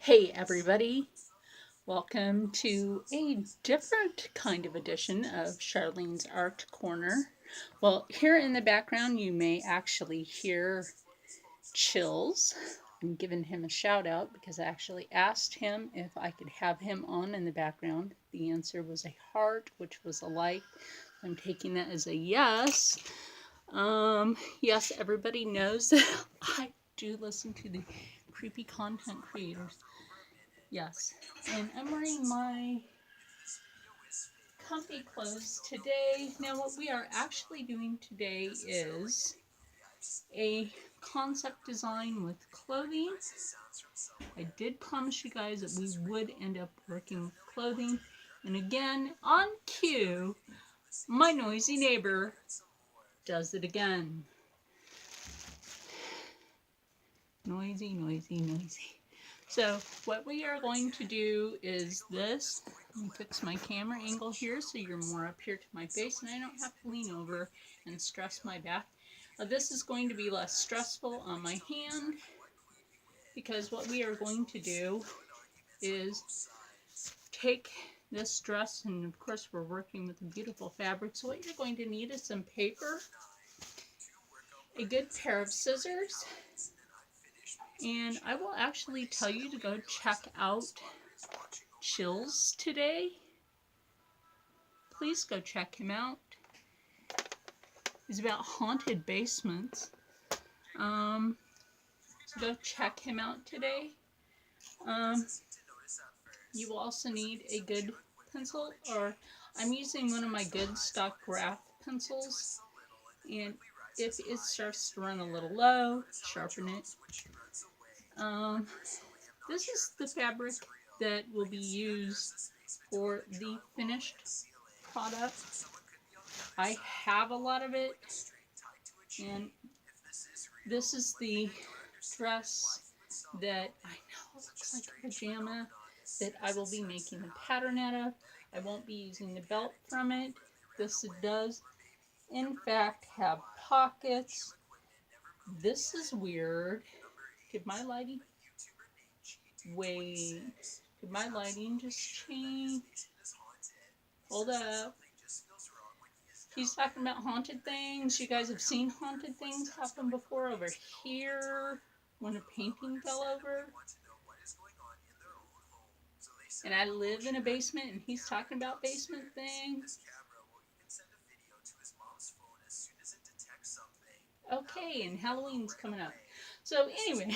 Hey everybody, welcome to a different kind of edition of Charlene's Art Corner. Well, here in the background you may actually hear Chills. I'm giving him a shout out because I actually asked him if I could have him on in the background. The answer was a heart, which was a like. I'm taking that as a yes. Yes, everybody knows that I do listen to the creepy content creators. Yes, and I'm wearing my comfy clothes today. Now, what we are actually doing today is a concept design with clothing. I did promise you guys that we would end up working with clothing. And again, on cue, my noisy neighbor does it again. Noisy, noisy, noisy. So what we are going to do is this. Let me fix my camera angle here so you're more up here to my face and I don't have to lean over and stress my back. This is going to be less stressful on my hand because what we are going to do is take this dress, and of course we're working with a beautiful fabric, so what you're going to need is some paper, a good pair of scissors, and I will actually tell you to go check out Chills today. Please go check him out. He's about haunted basements. So go check him out today. You will also need a good pencil, or I'm using one of my good stock graph pencils. And if it starts to run a little low, sharpen it. This is the fabric that will be used for the finished product. I have a lot of it, and this is the dress that I know looks like a pajama that I will be making a pattern out of. I won't be using the belt from it. This does, in fact, have pockets. This is weird. Did my lighting... Wait. Did my lighting just change? Hold up. He's talking about haunted things. You guys have seen haunted things happen before over here when a painting fell over. And I live in a basement and he's talking about basement things. Okay, and Halloween's coming up. So anyway.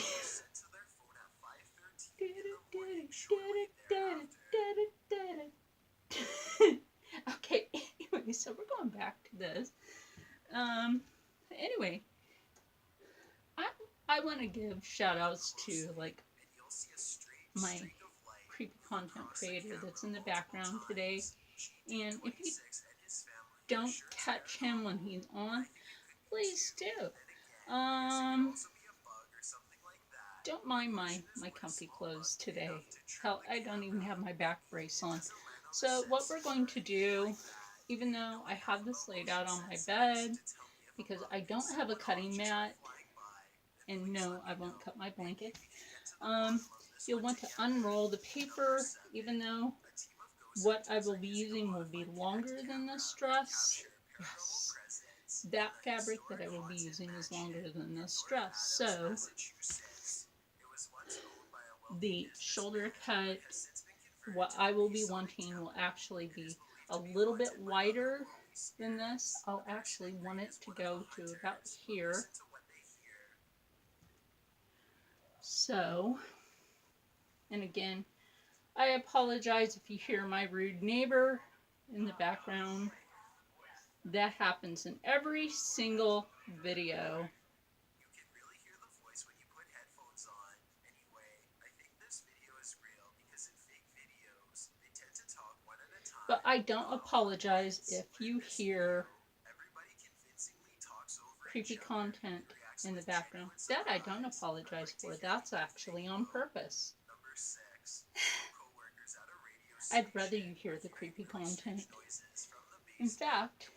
Okay, anyway, so we're going back to this. Anyway, I want to give shout outs to like my creepy content creator that's in the background today. And if you don't catch him when he's on, please do. Don't mind my comfy clothes today. Hell, I don't even have my back brace on. So what we're going to do, even though I have this laid out on my bed, because I don't have a cutting mat, and no, I won't cut my blanket, you'll want to unroll the paper, even though what I will be using will be longer than this dress. Yes, that fabric that I will be using is longer than this dress. So the shoulder cut, what I will be wanting will actually be a little bit wider than this. I'll actually want it to go to about here. So, and again, I apologize if you hear my rude neighbor in the background. That happens in every single video. But I don't apologize if you hear creepy content in the background. That I don't apologize for. That's actually on purpose. I'd rather you hear the creepy content. In fact,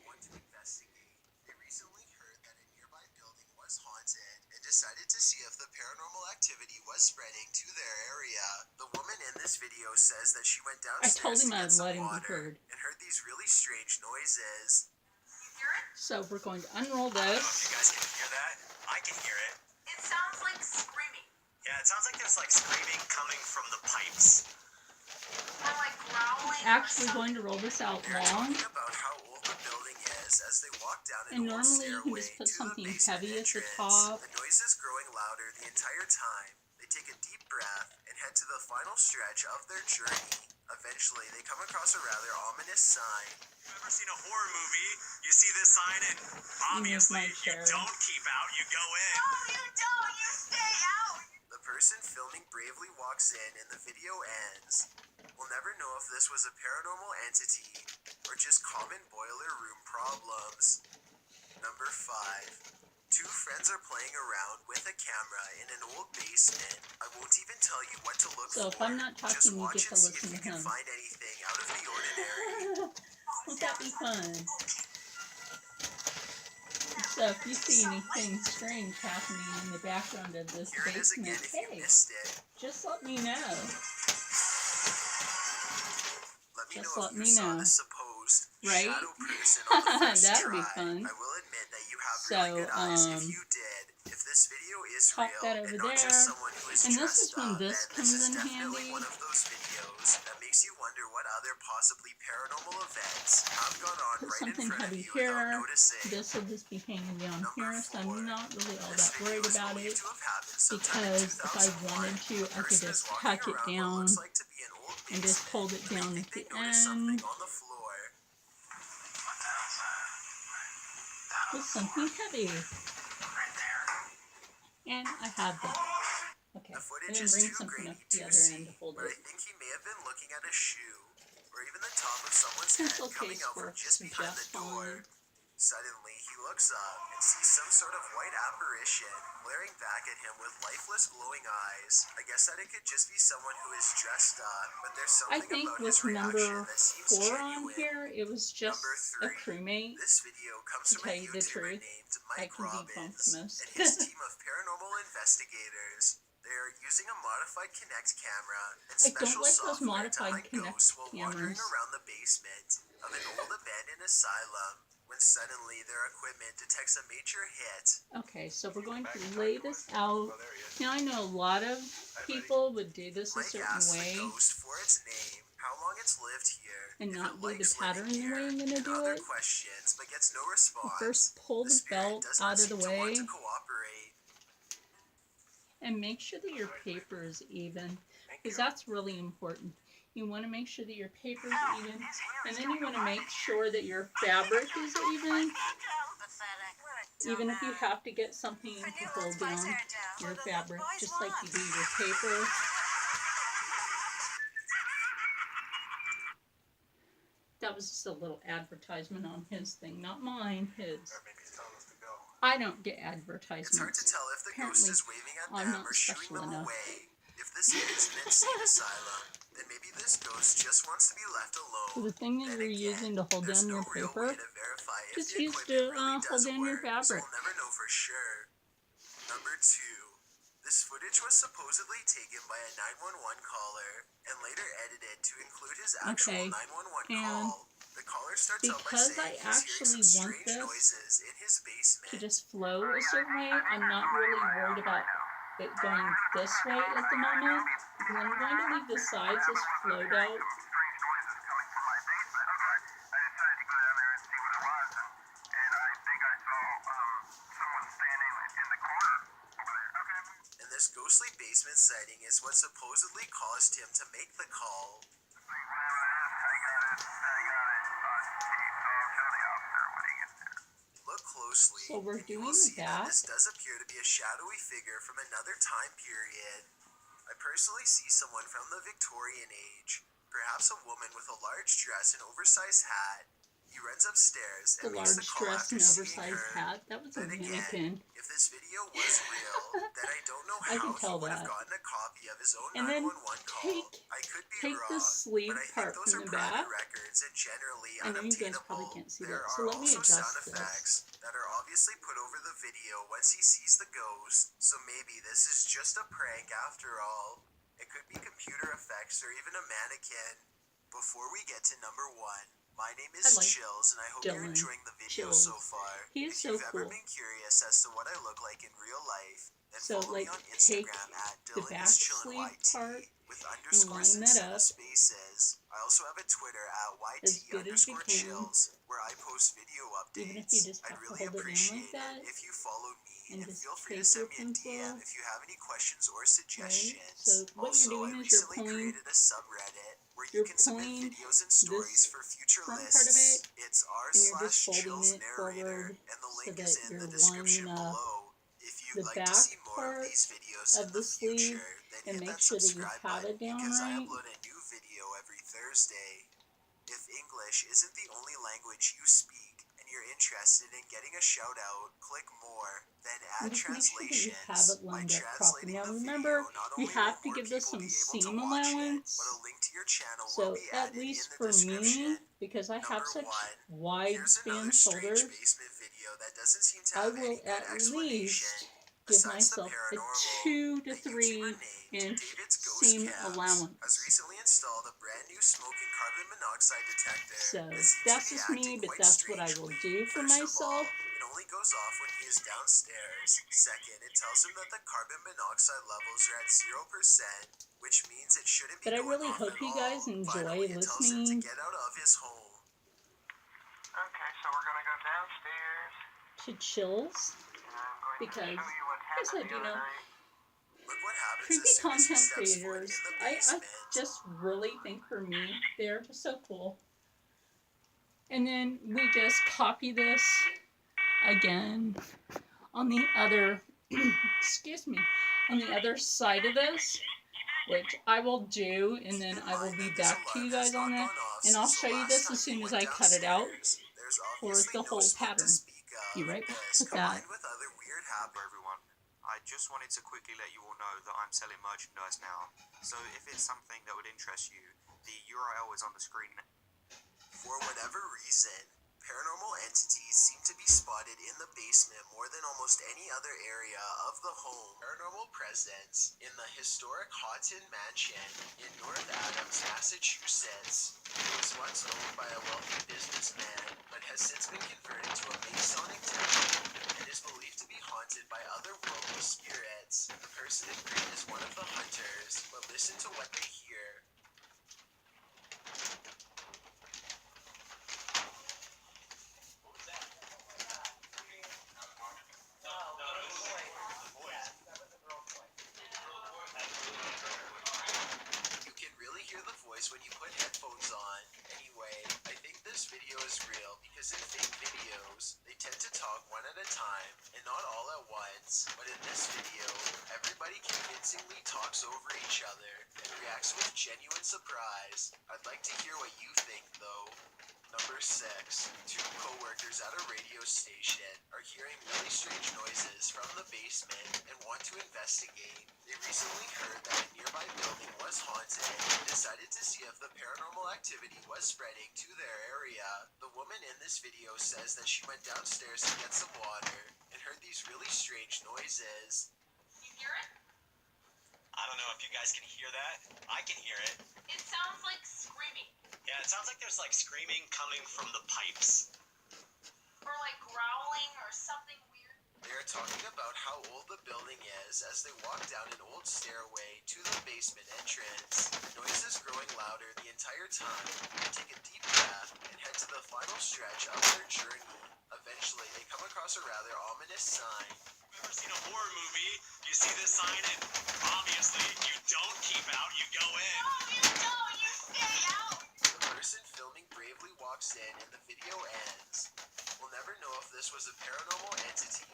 decided to see if the paranormal activity was spreading to their area. The this video says that she went I told downstairs him to get I'd some let him be water heard. and heard these really strange noises. So we're going to unroll this. I don't know if you guys can hear that. I can hear it. It sounds like screaming. Yeah, it sounds like there's like screaming coming from the pipes. Or like growling. Actually going to roll this out They're long. talking about how old the building is as they walk down And an old normally you can stairway just put to something the basement heavy at the entrance. top. The noise is growing louder the entire time. They take a deep breath and head to the final stretch of their journey. Eventually, they come across a rather ominous sign. You've ever seen a horror movie? You see this sign and obviously you don't keep out, you go in. No, you don't. You stay out. The person filming bravely walks in and the video ends. We'll never know if this was a paranormal entity or just common boiler room problems. Number 5. Two friends are playing around with a camera in an old basement. I won't even tell you what to look for. So if I'm not talking, just you watch get to and see listen if you to can him. find anything out of the ordinary. Won't that be fun? So if you see anything strange happening in the background of this Here it is basement, again if you hey, missed it. just let me know. Let me Just know let if you me saw know. the supposed Right? shadow person on the first That'd be try. fun. I will admit that you have So, really good eyes if you did. If this video is pop real that over and not there. just someone who is And this dressed is when up, this then comes this is in definitely handy. one of those videos that makes you wonder what other possibly paranormal events have gone on Put right in something front of heavy you without here. noticing. This will just be hanging down Number here, so 4. I'm not really all This that video worried is about believed it. to have happened sometime in Because if I 2001. wanted to, A I could person just is walking tack it around what down looks like to be an old and just basement, hold it and down they at think the they notice something end on the floor. with something heavy. Right there. And I have that. Okay, The and footage then is bring too something grainy up the to other see, end to hold but I it. think he may have been looking at a shoe, or even the top of someone's Pencil head coming case out from works just behind the just door. fine. Suddenly, he looks up and sees some sort of white apparition glaring back at him with lifeless, glowing eyes. I guess that it could just be someone who is dressed up, but there's I something think about with his reaction number that seems 4 on genuine. here, it was just Number 3. a crewmate. This video comes To from a tell you the YouTuber truth, named I Mike can debunk Robbins most. and his team of paranormal investigators. They are using a modified Kinect camera and I don't special like those software to modified hunt ghosts Kinect while wandering cameras. around the basement of an old abandoned asylum when suddenly their equipment detects a major hit. Okay, so we're going to lay this out. Now I know a lot of people would do this a Mike certain asks way the ghost for its name, how long it's lived here, and if not it do the likes pattern living the way here, I'm going to and do other it. questions, but gets no You response. first pull the spirit belt does not out of seem the to want way to cooperate. and make sure that your paper is even, because that's really important. You want to make sure that your paper is even, and then you want to make sure that your fabric is even if you have to get something to hold down your fabric, just like you do your paper. That was just a little advertisement on his thing, not mine, his. I don't get advertisements. It's hard to tell if the ghost Apparently, is waving at I'm them not or shooing special them enough. away. If this is an insane asylum, then maybe this ghost just wants to be left So alone. the thing that Then you're again, using to hold there's down no your real paper, way to verify if just the use equipment to really hold does down your work, so fabric. we'll never know for sure. Number 2. This footage was supposedly taken by a 911 caller and later edited to include his actual 911 and call. The caller starts out by because saying I he's hearing actually some want strange this noises in his basement. to just flow a certain way, I'm not really worried about it going this way at the moment, because I'm going to leave the sides as flowed out. And this ghostly basement sighting is what supposedly caused him to make the call. Look closely, So we're and you doing will see that that. this does appear to be a shadowy figure from another time period. I personally see someone from the Victorian age, perhaps a woman with a large dress and oversized hat. He runs upstairs The and makes the large call dress after and seeing oversized her. hat. That was a Then mannequin. again, if this video was real, then I don't know I how can he tell would have that. gotten a copy of his own And then 911 call. I could be take wrong, the sleeve but I think part those from are the private back. records and generally I know you guys unobtainable. probably can't see There that, so are let me also sound adjust this. effects that are obviously put over the video once he sees the ghost, so maybe this is just a prank after all. It could be computer effects objects or even a mannequin. Before we get to number 1, my name I is like Chills, and I hope you're Dylan. enjoying the video Chills. so far. He is If so you've ever cool. been curious as to what I look like in real life, then So, follow like, me on take Instagram at the Dylan back is Chillin' sleeve YT part with and underscores line that instead of up spaces. I also have a Twitter at as good as you can, YT_chills where I post video even if you updates. just I'd have to really hold it down like appreciate that, it if you followed me, and and just feel free to take your send me a DM pencil, if you have any questions or right? suggestions. So what Also, you're I doing is you're recently created a subreddit where you pulling can submit videos and stories this for future front part of lists. it, It's and you're just folding r/chills it narrator, forward and the so link that is in you're the description lining up below. If you'd the like to back see more of part these videos in of the the sleeve future, then and hit make that sure that you subscribe have button it down because I right. upload a new video every Thursday. If English isn't the only language you speak and you're interested in getting a shout out, click more, then add And just make sure that you have translations. it By lined up properly. translating Now the remember, video, not we only have will to more give this people some be able to seam watch it, allowance. but a link to your channel will So be at added in least the for description. me, because I have Number such 1, wide here's another span strange shoulders, basement video that doesn't seem to I have will any good at explanation. least give Besides the myself a paranormal, 2 to a 3 YouTuber named inch David's Ghost seam Cams allowance. has recently installed a brand new smoke and carbon monoxide detector So that seems that's to be just me, acting but quite that's what I will strangely. do for First of all, myself. it only goes off when he is downstairs. Second, it tells him that the carbon monoxide levels are at 0%, which means it shouldn't be But I going really off hope at you all. guys enjoy Finally, it tells him to listening get out of his home. Okay, so we're gonna go downstairs, to Chills, and I'm going because, to show you what like I said, happened the you other know, night. Look what happens creepy as soon as he content steps foot creators, in the I basement. just really think for me, they're just so cool. And then we just copy this again on the other, excuse me, on the other side of this, which I will do, and then I will be back to you guys on that, and I'll show you this as soon as I cut it out for the whole pattern. Be right back with that. With other weird habits. Hello everyone, I just wanted to quickly let you all know that I'm selling merchandise now, so if it's something that would interest you, the URL is on the screen now. For whatever reason, paranormal entities seem to be spotted in the basement more than almost any other area of the home. Paranormal presence in the historic Houghton Mansion in North Adams, Massachusetts. It was once owned by a wealthy businessman, but has since been converted to a Masonic temple and is believed to be haunted by otherworldly spirits. The person in green is one of the hunters, but listen to what they hear. You can really hear the voice when you put headphones on. Anyway, I think this video is real because in fake videos, they tend to talk one at a time and not all at once. But in this video, everybody convincingly talks over each other and reacts with genuine surprise. I'd like to hear what you think though. Number 6. 2 co-workers at a radio station are hearing really strange noises from the basement and want to investigate. They recently heard that a nearby building was haunted and decided to see if the paranormal activity was spreading to their area. The woman in this video says that she went downstairs to get some water and heard these really strange noises. You hear it? I don't know if you guys can hear that. I can hear it. It sounds like screaming. Yeah, it sounds like there's like screaming coming from the pipes. Or like growling or something weird. They are talking about how old the building is as they walk down an old stairway to the basement entrance. The noise is growing louder the entire time. They take a deep breath and head to the final stretch of their journey. Eventually, they come across a rather ominous sign. Ever seen a horror movie? You see this sign and obviously you don't keep out, you go in. No, you don't. You stay out. The person filming bravely walks in and the video ends. We'll never know if this was a paranormal entity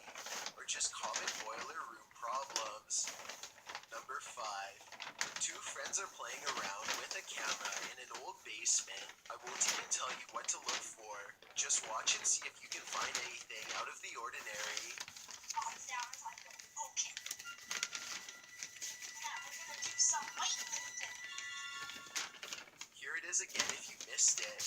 or just common boiler room problems. Number 5. 2 friends are playing around with a camera in an old basement. I won't even tell you what to look for. Just watch and see if you can find anything out of the ordinary. Palms down as I go. Okay. Now we're gonna do some weightlifting. Here it is again if you missed it.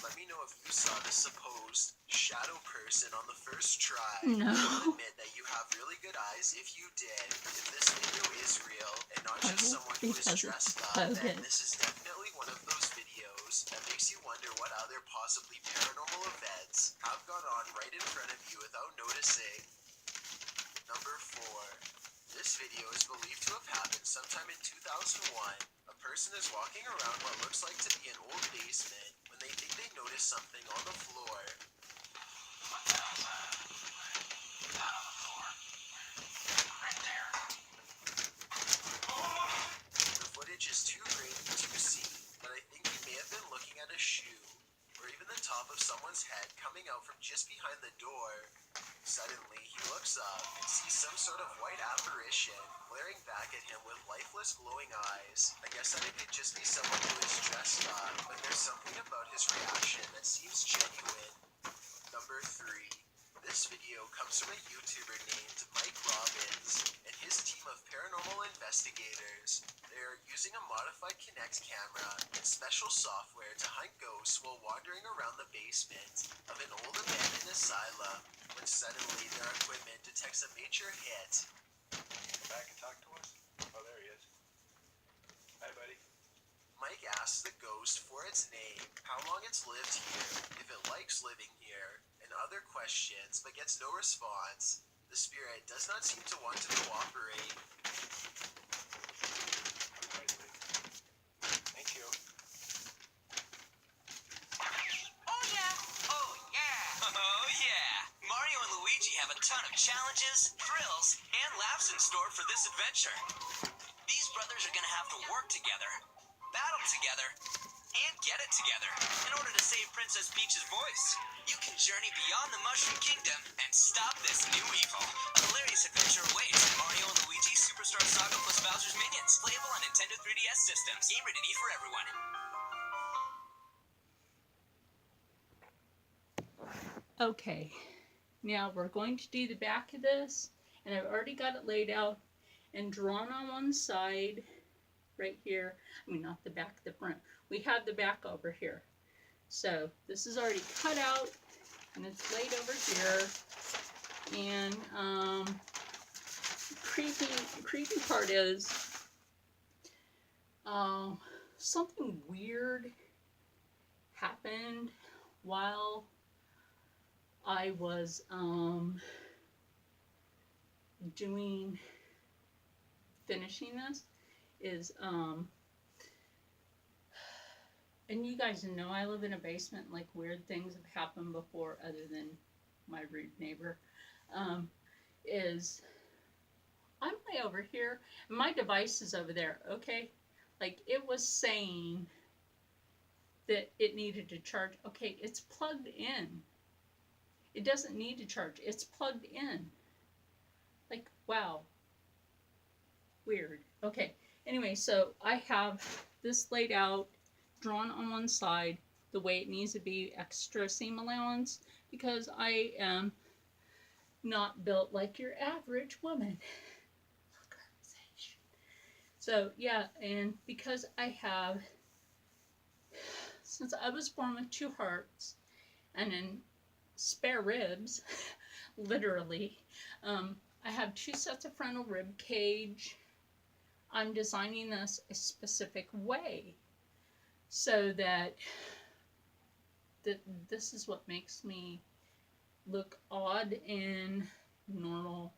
Let me know if you saw the supposed shadow person on the first try. No. You'll admit that you have really good eyes if you did. If this video is real and not just Oh, someone who is because it's dressed up, then bogus. this is definitely one of those videos that makes you wonder what other possibly paranormal events have gone on right in front of you without noticing. Number 4. This video is believed to have happened sometime in 2001. A person is walking around what looks like to be an old basement when they think they notice something on the floor. What the hell's that? That on the floor. Right there. The footage is too grainy to see, but I think he may have been looking at a shoe, or even the top of someone's head coming out from just behind the door. Suddenly, he looks up and sees some sort of white apparition glaring back at him with lifeless glowing eyes. I guess that it could just be someone who is dressed up, but there's something about his reaction that seems genuine. Number 3. This video comes from a YouTuber named Mike Robbins and his team of paranormal investigators. They are using a modified Kinect camera and special software to hunt ghosts while wandering around the basement of an old abandoned asylum when suddenly their equipment detects a major hit. Come back and talk to us? Oh, there he is. Hi, buddy. Mike asks the ghost for its name, how long it's lived here, if it likes living here, and other questions, but gets no response. The spirit does not seem to want to cooperate. Thank you. Oh yeah! Oh yeah! Oh yeah! Mario and Luigi have a ton of challenges, thrills, and laughs in store for this adventure. These brothers are gonna have to work together, battle together, and get it together in order to save Princess Peach's voice. You can journey beyond the Mushroom Kingdom and stop this new evil. A hilarious adventure awaits in Mario and Luigi Superstar Saga plus Bowser's Minions. Playable on Nintendo 3DS systems. Game rated E for everyone. Okay, now we're going to do the back of this, and I've already got it laid out and drawn on one side right here. I mean, not the back, the front. We have the back over here. So this is already cut out and it's laid over here. And creepy part is something weird happened while I was finishing this. Is and you guys know I live in a basement, like weird things have happened before other than my rude neighbor. Is I'm way over here and my device is over there, okay? Like it was saying that it needed to charge. Okay, it's plugged in. It doesn't need to charge. It's plugged in. Like, wow. Weird. Okay. Anyway, so I have this laid out, drawn on one side, the way it needs to be, extra seam allowance, because I am not built like your average woman. So, yeah, and because I have, since I was born with 2 hearts, and then spare ribs, literally, I have 2 sets of frontal rib cage. I'm designing this a specific way so that this is what makes me look odd in normal,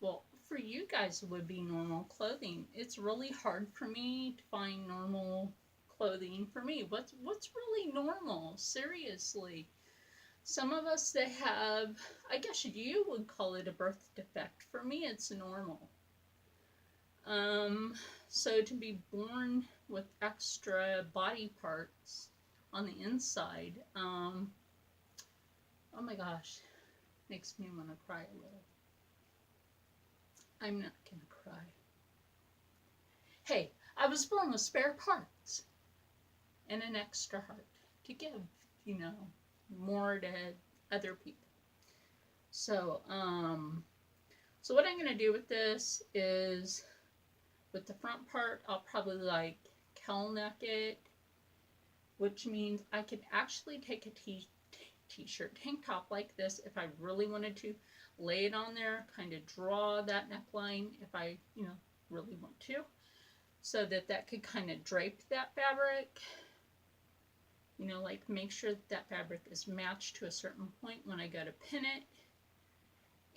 well, for you guys it would be normal clothing. It's really hard for me to find normal clothing for me. What's really normal? Seriously. Some of us that have, I guess you would call it a birth defect. For me, it's normal. So to be born with extra body parts on the inside, oh my gosh, makes me want to cry a little. I'm not gonna cry. Hey, I was born with spare parts and an extra heart to give, you know, more to other people. So, so what I'm going to do with this is, with the front part, I'll probably like cowl neck it, which means I could actually take a t-shirt, tank top like this if I really wanted to. lay it on there, kind of draw that neckline if I, really want to, so that that could kind of drape that fabric. Like make sure that fabric is matched to a certain point when I go to pin it.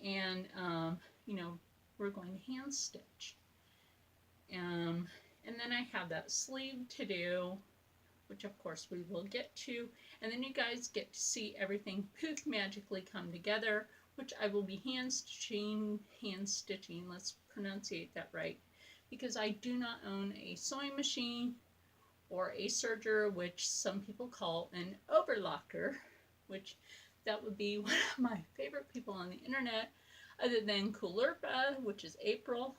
And, we're going to hand stitch. And then I have that sleeve to do, which of course we will get to. And then you guys get to see everything poof magically come together, which I will be hand stitching, let's pronunciate that right, because I do not own a sewing machine or a serger, which some people call an overlocker, which that would be one of my favorite people on the internet, other than Coolerpa, which is April.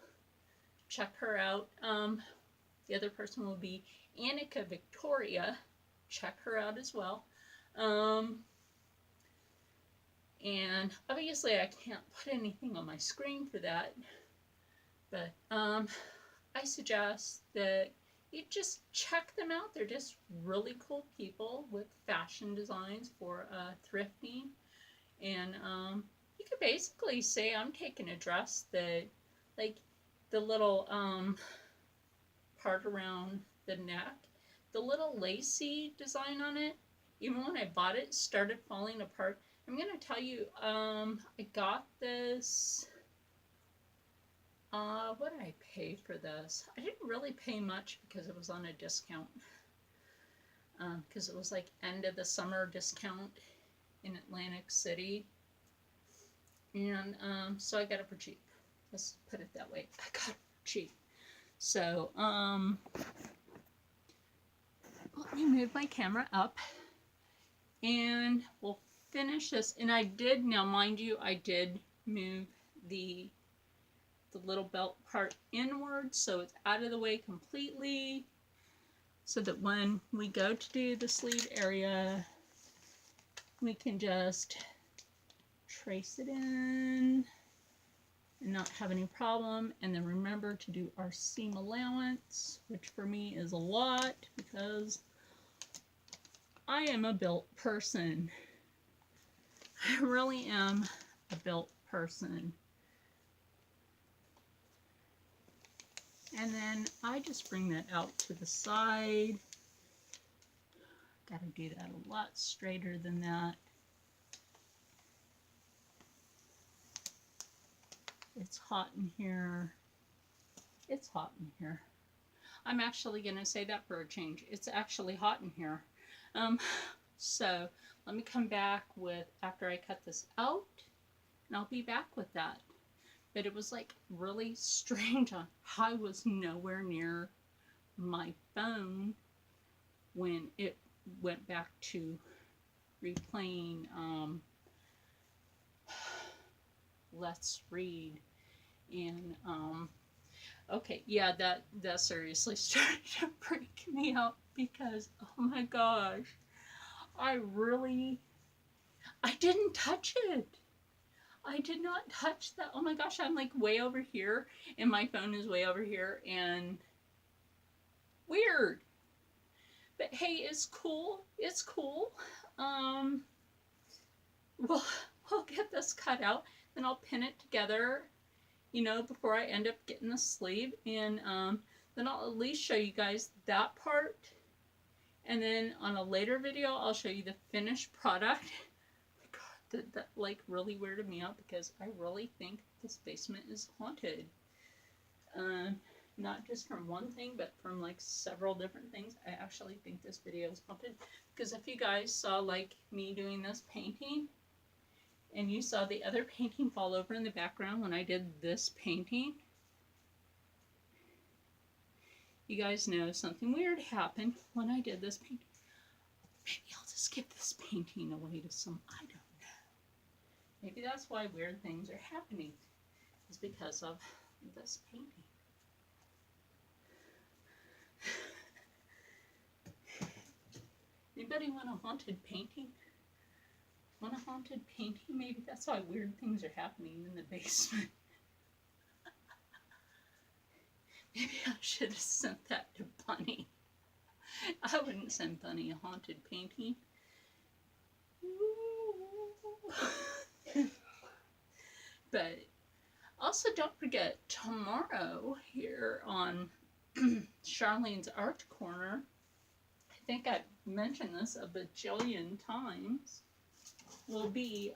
Check her out. The other person will be Annika Victoria. Check her out as well. And obviously I can't put anything on my screen for that, but I suggest that you just check them out. They're just really cool people with fashion designs for thrifting. And you could basically say I'm taking a dress that, like, the little part around the neck, the little lacy design on it, even when I bought it, started falling apart. I'm going to tell you, I got this, what did I pay for this? I didn't really pay much because it was on a discount, because it was like end of the summer discount in Atlantic City, and so I got it for cheap. Let's put it that way. I got it for cheap. So, let me move my camera up, and we'll finish this. And I did, now mind you, I did move the little belt part inward, so it's out of the way completely, so that when we go to do the sleeve area, we can just trace it in and not have any problem. And then remember to do our seam allowance, which for me is a lot because I am a built person. I really am a built person. And then I just bring that out to the side. Gotta do that a lot straighter than that. It's hot in here. It's hot in here. I'm actually gonna say that for a change. It's actually hot in here. So let me come back with, after I cut this out, and I'll be back with that. But it was like really strange. I was nowhere near my phone when it went back to replaying Let's Read. And okay, yeah, that seriously started to freak me out because, oh my gosh, I didn't touch it. I did not touch that. Oh my gosh, I'm like way over here and my phone is way over here, and weird. But hey, it's cool. It's cool. We'll get this cut out, then I'll pin it together, before I end up getting the sleeve, and then I'll at least show you guys that part, and then on a later video I'll show you the finished product. That like really weirded me out because I really think this basement is haunted. Not just from one thing, but from like several different things. I actually think this video is haunted because if you guys saw like me doing this painting and you saw the other painting fall over in the background when I did this painting, you guys know something weird happened when I did this painting. Maybe I'll just give this painting away to some, I don't know. Maybe that's why weird things are happening, is because of this painting. Anybody want a haunted painting? Want a haunted painting? Maybe that's why weird things are happening in the basement. Maybe I should have sent that to Bunny. I wouldn't send Bunny a haunted painting. But also don't forget, tomorrow here on Charlene's Art Corner, I think I've mentioned this a bajillion times, will be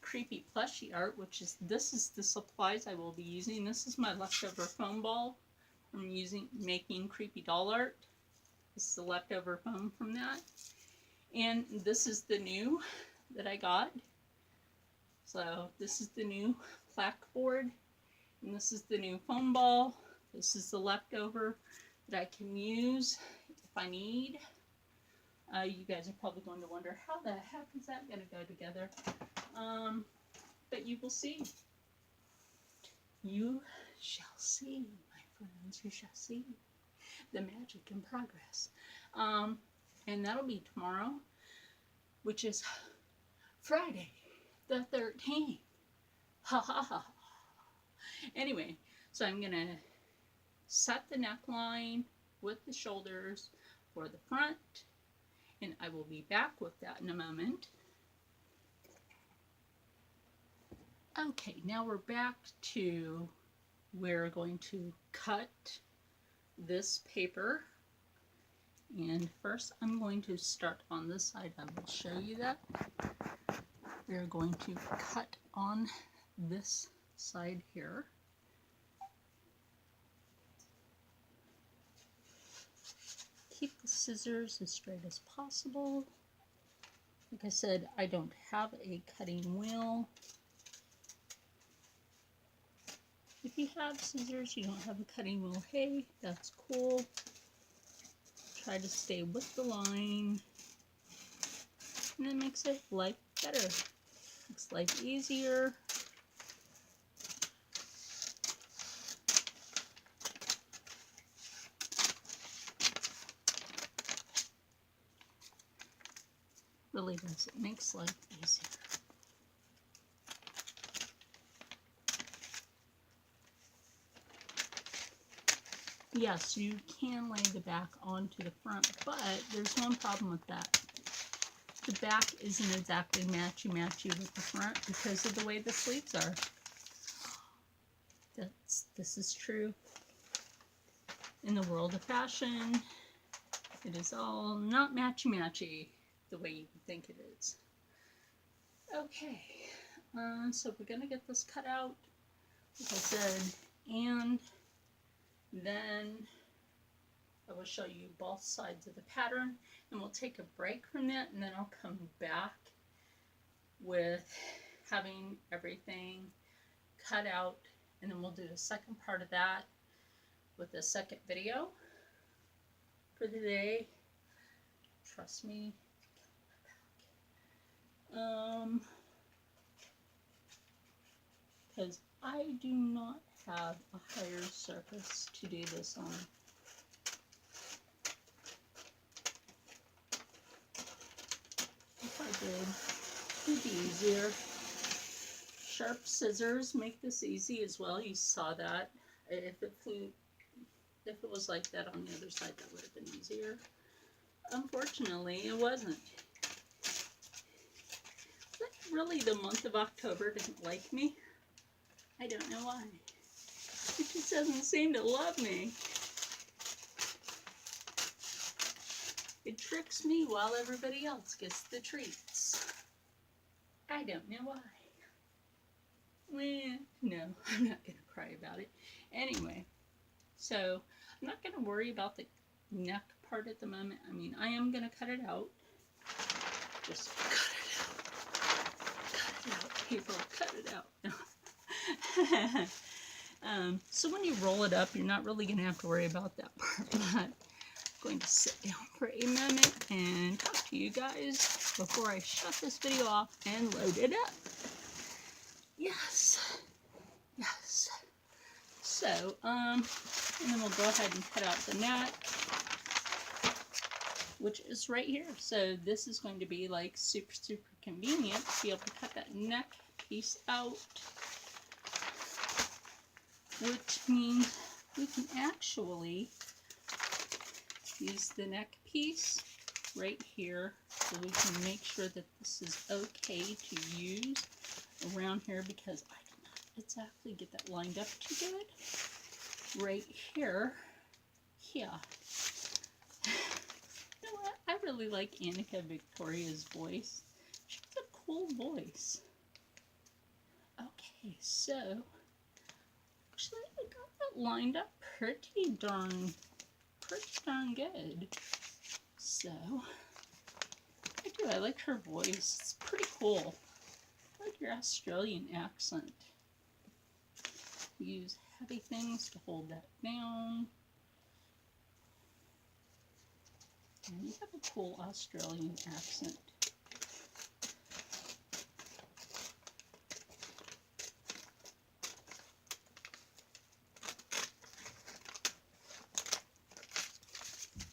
creepy plushie art, which is, this is the supplies I will be using. This is my leftover foam ball from making creepy doll art. This is the leftover foam from that. And this is the new that I got. So this is the new plaque board, and this is the new foam ball. This is the leftover that I can use if I need. You guys are probably going to wonder, how the heck is that going to go together? But you will see. You shall see, my friends. You shall see the magic in progress. And that'll be tomorrow, which is Friday the 13th. Ha ha ha. Anyway, so I'm going to set the neckline with the shoulders for the front, and I will be back with that in a moment. Okay, now we're back to, we're going to cut this paper, and first I'm going to start on this side. I will show you that. We're going to cut on this side here. Keep the scissors as straight as possible. Like I said, I don't have a cutting wheel. If you have scissors, you don't have a cutting wheel, hey, that's cool. Try to stay with the line, and it makes it life better. Makes life easier. Really does. It makes life easier. Yes, you can lay the back onto the front, but there's one problem with that. The back isn't exactly matchy-matchy with the front because of the way the sleeves are. This is true. In the world of fashion, it is all not matchy-matchy the way you think it is. Okay, so we're going to get this cut out, like I said, and then I will show you both sides of the pattern, and we'll take a break from that, and then I'll come back with having everything cut out, and then we'll do the second part of that with the second video for the day. Trust me. Because I do not have a higher surface to do this on. If I did, it'd be easier. Sharp scissors make this easy as well. You saw that. If it was like that on the other side, that would have been easier. Unfortunately, it wasn't. But really, the month of October didn't like me. I don't know why. It just doesn't seem to love me. It tricks me while everybody else gets the treats. I don't know why. Well, no, I'm not going to cry about it. Anyway, so I'm not going to worry about the neck part at the moment. I mean, I am going to cut it out. Just cut it out. Cut it out, people. Cut it out. No. So when you roll it up, you're not really going to have to worry about that part. But I'm going to sit down for a moment and talk to you guys before I shut this video off and load it up. Yes. Yes. So, and then we'll go ahead and cut out the neck, which is right here. So this is going to be like super, super convenient to be able to cut that neck piece out, which means we can actually use the neck piece right here so we can make sure that this is okay to use. around here because I did not exactly get that lined up too good. Right here. Yeah. You know what? I really like Annika Victoria's voice. She has a cool voice. Okay, so actually I got that lined up pretty darn good. So I like her voice. It's pretty cool. I like your Australian accent. Use heavy things to hold that down. And you have a cool Australian accent.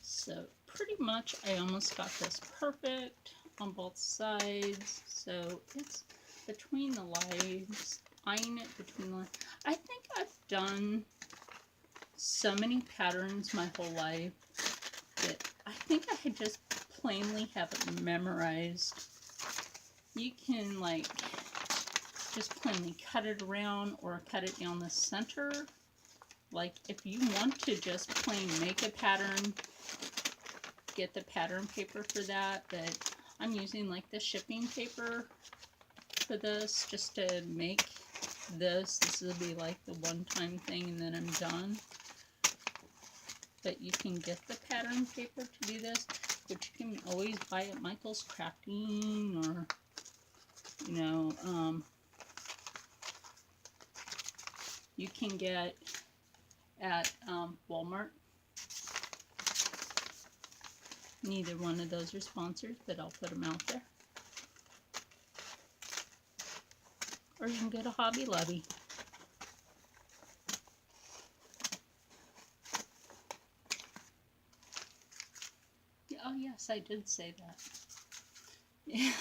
So pretty much I almost got this perfect on both sides. So it's between the lines. Eyeing it between the lines. I think I've done so many patterns my whole life that I think I had just plainly have it memorized. You can like just plainly cut it around or cut it down the center. Like if you want to just plain make a pattern, get the pattern paper for that, but I'm using like the shipping paper for this just to make this. This will be like the one-time thing and then I'm done. But you can get the pattern paper to do this, which you can always buy at Michael's Crafting or, you know, you can get at Walmart. Neither one of those are sponsored, but I'll put them out there. Or you can go to Hobby Lobby. Oh yes, I did say that. Yeah.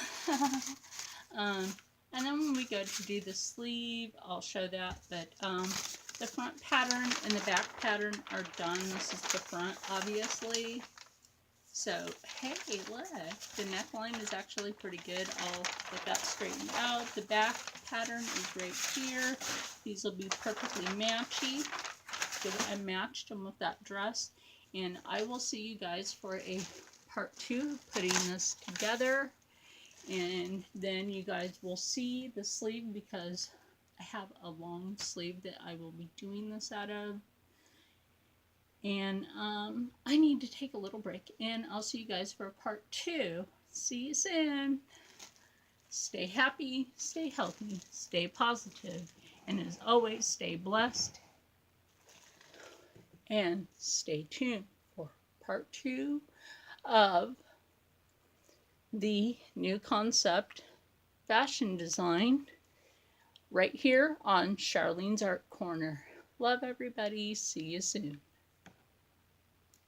And then when we go to do the sleeve, I'll show that. But the front pattern and the back pattern are done. This is the front, obviously. So, hey, look, the neckline is actually pretty good. I'll get that straightened out. The back pattern is right here. These will be perfectly matchy. So I matched them with that dress. And I will see you guys for a part 2 putting this together. And then you guys will see the sleeve because I have a long sleeve that I will be doing this out of. And I need to take a little break, and I'll see you guys for part 2. See you soon. Stay happy, stay healthy, stay positive, and as always, stay blessed. And stay tuned for part 2 of the new concept fashion design right here on Charlene's Art Corner. Love everybody. See you soon.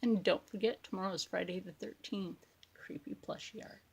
And don't forget, tomorrow is Friday the 13th. Creepy Plushie Art.